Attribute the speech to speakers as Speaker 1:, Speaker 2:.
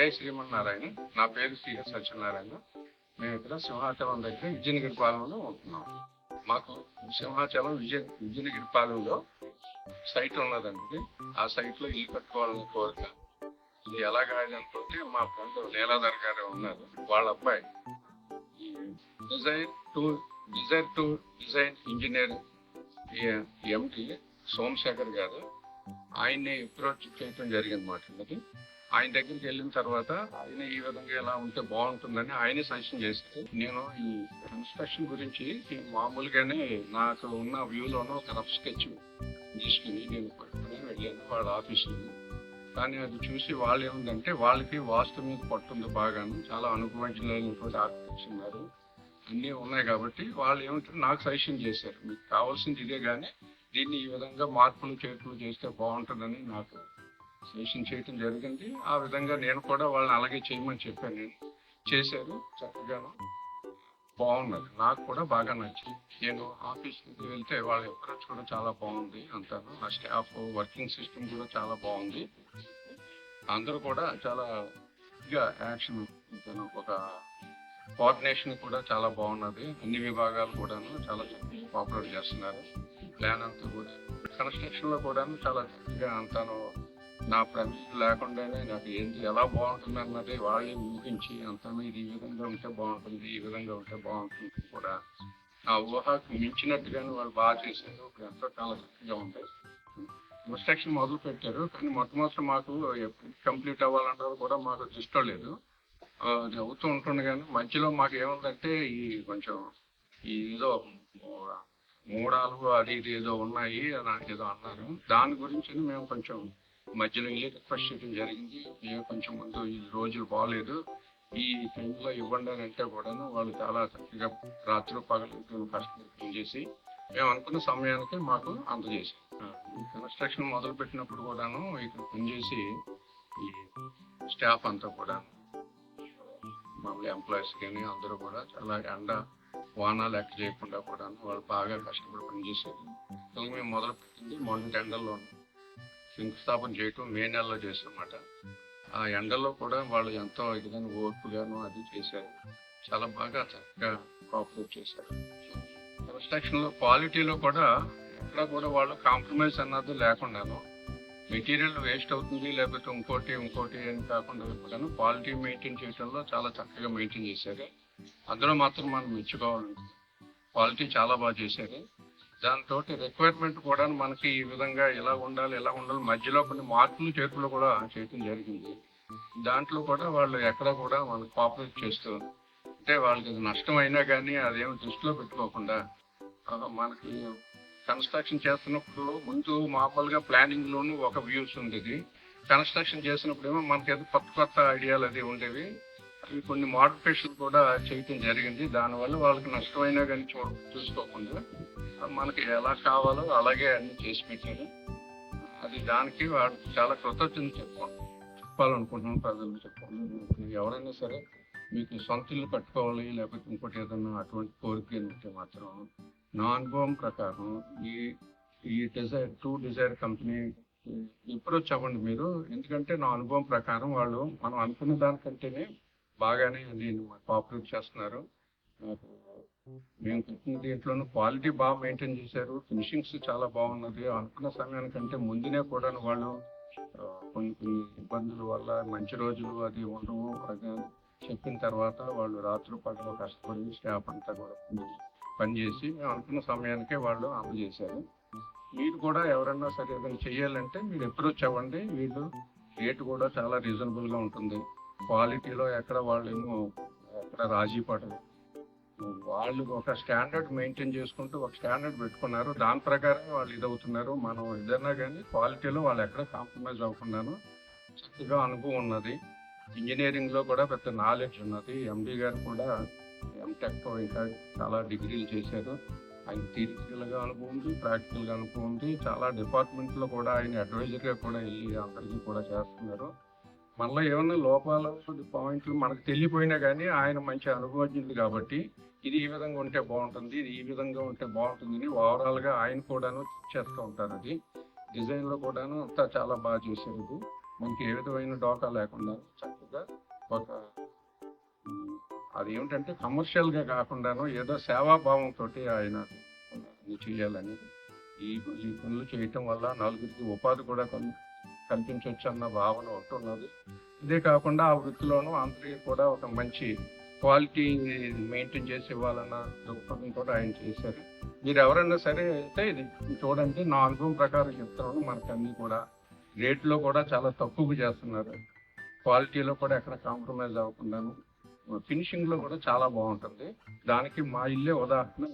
Speaker 1: జై శ్రీమన్నారాయణ. నా పేరు సిఎస్ సత్యనారాయణ. మేము ఇక్కడ సింహాచలం దగ్గర విజయనగిరిపాలెంలో ఉంటున్నాం. మాకు సింహాచలం విజయనగిరిపాలెంలో సైట్ ఉన్నదండి. ఆ సైట్ లో ఇల్లు కట్టుకోవాలని కోరిక. ఇది ఎలాగనుకుంటే మా ఫ్రెండ్ లీలాధర్ గారు ఉన్నారు, వాళ్ళ అబ్బాయి డిజైర్ టు డిజైన్ ఇంజనీర్ ఎండి సోమశేఖర్ గారు ఆయన్ని అప్రోచ్ చేయడం జరిగింది మాట. ఆయన దగ్గరికి వెళ్ళిన తర్వాత ఆయన ఈ విధంగా ఎలా ఉంటే బాగుంటుందని ఆయనే సజెషన్ చేస్తే, నేను ఈ కన్స్ట్రక్షన్ గురించి మామూలుగానే నాకు ఉన్న వ్యూలోనూ ఒక రఫ్ స్కెచ్ తీసుకుని నేను వెళ్ళాను వాళ్ళ ఆఫీసులో. కానీ అది చూసి వాళ్ళు ఏముందంటే వాళ్ళకి వాస్తు మీద పట్టుంది బాగాను, చాలా అనుభవించలేనటువంటి ఆర్కిటెక్ట్స్ ఉన్నారు, అన్నీ ఉన్నాయి. కాబట్టి వాళ్ళు ఏమంటారు నాకు సజెషన్ చేశారు, మీకు కావాల్సింది ఇదే కానీ దీన్ని ఈ విధంగా మార్పులు చేర్పులు చేస్తే బాగుంటుందని నాకు సజెషన్ చేయటం జరిగింది. ఆ విధంగా నేను కూడా వాళ్ళని అలాగే చేయమని చెప్పాను. నేను చేశారు, చక్కగాను బాగున్నది, నాకు కూడా బాగా నచ్చింది. నేను ఆఫీస్కి వెళ్తే వాళ్ళ అప్రోచ్ కూడా చాలా బాగుంది అంటాను. ఆ స్టాఫ్ వర్కింగ్ సిస్టమ్ కూడా చాలా బాగుంది. అందరూ కూడా చాలా యాక్షన్ ఒక కోఆర్డినేషన్ కూడా చాలా బాగున్నది. అన్ని విభాగాలు కూడాను చాలా చక్కగా కోఆపరేట్ చేస్తున్నారు. ప్లాన్ అంతా కూడా కన్స్ట్రక్షన్ లో కూడాను చాలా చక్కగా అంతాను నా ప్రమేయం లేకుండానే నాకు ఏంటి ఎలా బాగుంటుంది అన్నది వాళ్ళే ఊహించి అంతా ఇది ఈ విధంగా ఉంటే బాగుంటుంది, ఈ విధంగా ఉంటే బాగుంటుంది కూడా ఆ ఊహకు మించినట్టుగానే వాళ్ళు బాగా చేశారు. ఎంతో చాలా చక్కగా ఉంటాయి. కన్స్ట్రక్షన్ మొదలు పెట్టారు, కానీ మొట్టమొదటి మాకు కంప్లీట్ అవ్వాలన్నది కూడా మాకు దృష్టిలో లేదు. అది అవుతూ ఉంటుంది. కానీ మధ్యలో మాకు ఏముందంటే ఈ కొంచెం ఈ ఏదో మూడాలు అది ఇది ఏదో ఉన్నాయి అని ఏదో అన్నారు. దాని గురించి మేము కొంచెం మధ్యలో వెళ్ళి రిక్వెస్ట్ చేయడం జరిగింది. కొంచెం ముందు ఈ రోజులు బాగలేదు, ఈ టైంలో ఇవ్వండి అని అంటే కూడాను వాళ్ళు చాలా చక్కగా రాత్రి పగలు కష్టపడి చేసి మేము అనుకున్న సమయానికి మాకు అందజేసి కన్స్ట్రక్షన్ మొదలు పెట్టినప్పుడు కూడాను ఇక్కడ పనిచేసి ఈ స్టాఫ్ అంతా కూడా మామూలు ఎంప్లాయీస్ కానీ అందరూ కూడా చాలా ఎండ వాన లెక్క చేయకుండా కూడా వాళ్ళు బాగా కష్టపడి పనిచేశారు. మేము మొదలు పెట్టింది మొన్న ఎండల్లో శంకుస్థాపన చేయటం మే నెలలో చేశారన్నమాట. ఆ ఎండల్లో కూడా వాళ్ళు ఎంతో ఇదిగా ఓర్పుగాను అది చేశారు, చాలా బాగా చక్కగా కోఆపరేట్ చేశారు. కన్స్ట్రక్షన్ లో క్వాలిటీలో కూడా ఎక్కడ కూడా వాళ్ళు కాంప్రమైజ్ అన్నది లేకుండాను మెటీరియల్ వేస్ట్ అవుతుంది లేకపోతే ఇంకోటి అని కాకుండా కూడాను క్వాలిటీ మెయింటైన్ చేయడంలో చాలా చక్కగా మెయింటైన్ చేశారు. అందులో మాత్రం మనం మెచ్చుకోవాలి, క్వాలిటీ చాలా బాగా చేశారు. దాంతో రిక్వైర్మెంట్ కూడా మనకి ఈ విధంగా ఎలా ఉండాలి మధ్యలో కొన్ని మార్పులు చేర్పులు కూడా చేయడం జరిగింది. దాంట్లో కూడా వాళ్ళు ఎక్కడ కూడా మనకు కోఆపరేట్ చేస్తూ అంటే వాళ్ళకి నష్టం అయినా కానీ అదేమో దృష్టిలో పెట్టుకోకుండా మనకి కన్స్ట్రక్షన్ చేస్తున్నప్పుడు ముందు మామూలుగా ప్లానింగ్ లోను ఒక వ్యూస్ ఉండేది, కన్స్ట్రక్షన్ చేసినప్పుడు ఏమో మనకి ఏదో కొత్త ఐడియాలు అది ఉండేవి. అవి కొన్ని మోడిఫికేషన్ కూడా చేయటం జరిగింది. దానివల్ల వాళ్ళకి నష్టమైనా కానీ చూసుకోకుండా మనకి ఎలా కావాలో అలాగే అన్ని చేసి పెట్టారు. అది దానికి వాడు చాలా కృతజ్ఞత చెప్పాలనుకుంటున్నాను, ప్రజలు చెప్పాలి. ఎవరైనా సరే మీకు సొంత ఇల్లు కట్టుకోవాలి లేకపోతే ఇంకోటి ఏదన్నా అటువంటి కోరిక ఉంటే మాత్రం నా అనుభవం ప్రకారం ఈ డిజైర్ కంపెనీ అప్రోచ్ అవ్వండి మీరు. ఎందుకంటే నా అనుభవం ప్రకారం వాళ్ళు మనం అనుకున్న దానికంటేనే బాగానే నేను కోఆపరేట్ చేస్తున్నారు. మేము కట్టిన దీంట్లోనూ క్వాలిటీ బాగా మెయింటైన్ చేశారు, ఫినిషింగ్స్ చాలా బాగున్నది. అనుకున్న సమయానికంటే ముందునే కూడా వాళ్ళు కొన్ని ఇబ్బందుల వల్ల మంచి రోజులు అది ఉండవు అది చెప్పిన తర్వాత వాళ్ళు రాత్రి పగలు కష్టపడి స్టాఫ్ అంతా కూడా పనిచేసి మేము అనుకున్న సమయానికే వాళ్ళు అందజేశారు. మీరు కూడా ఎవరన్నా సరే ఏదైనా చెయ్యాలంటే మీరు అప్రోచ్ అవ్వండి. వీళ్ళు రేటు కూడా చాలా రీజనబుల్ గా ఉంటుంది. క్వాలిటీలో ఎక్కడ వాళ్ళేమో ఎక్కడ రాజీ పడరు. వాళ్ళు ఒక స్టాండర్డ్ మెయింటైన్ చేసుకుంటూ ఒక స్టాండర్డ్ పెట్టుకున్నారు, దాని ప్రకారం వాళ్ళు ఇదవుతున్నారు. మనం ఏదైనా కానీ క్వాలిటీలో వాళ్ళు ఎక్కడ కాంప్రమైజ్ అవ్వకుండాను చక్కగా అనుభవం ఉన్నది. ఇంజనీరింగ్ లో కూడా పెద్ద నాలెడ్జ్ ఉన్నది. ఎండి గారు కూడా ఎంటెక్ ఇంకా చాలా డిగ్రీలు చేశారు. ఆయన థియరిటికల్ గా అనుభవం ఉంది, ప్రాక్టికల్ గా అనుభవం ఉంది. చాలా డిపార్ట్మెంట్ లో కూడా ఆయన అడ్వైజర్ గా కూడా వెళ్ళి అందరికీ కూడా చేస్తున్నారు. మనలో ఏమన్నా లోపాలు పాయింట్లు మనకు తెలియపోయినా కానీ ఆయన మంచి అనుభవజ్ఞుడు కాబట్టి ఇది ఈ విధంగా ఉంటే బాగుంటుంది, ఇది ఈ విధంగా ఉంటే బాగుంటుంది అని ఓవరాల్ గా ఆయన కూడాను చేస్తూ ఉంటారు. అది డిజైన్ లో కూడాను అంతా చాలా బాగా చేశారు. ఇది మనకి ఏ విధమైన డోకా లేకుండా చక్కగా గా ఒక అది ఏమిటంటే కమర్షియల్ గా కాకుండాను ఏదో సేవాభావంతో ఆయన ఇది చేయాలని ఈ ఈ పనులు చేయటం వల్ల నలుగురికి ఉపాధి కూడా కల్పించవచ్చు అన్న భావన ఉంటున్నది. ఇదే కాకుండా ఆ వృత్తిలోనూ అందరికీ కూడా ఒక మంచి క్వాలిటీ మెయింటైన్ చేసి ఇవ్వాలన్న దృక్పథంతో ఆయన చేశారు. మీరు ఎవరైనా సరే అయితే ఇది చూడండి, నా అనుభవం ప్రకారం చెప్తున్నాను. మనకు అన్ని కూడా రేట్లో కూడా చాలా తక్కువగా చేస్తున్నారు. క్వాలిటీలో కూడా ఎక్కడ కాంప్రమైజ్ అవ్వకుండాను, ఫినిషింగ్ లో కూడా చాలా బాగుంటుంది. దానికి మా ఇల్లే ఉదాహరణ.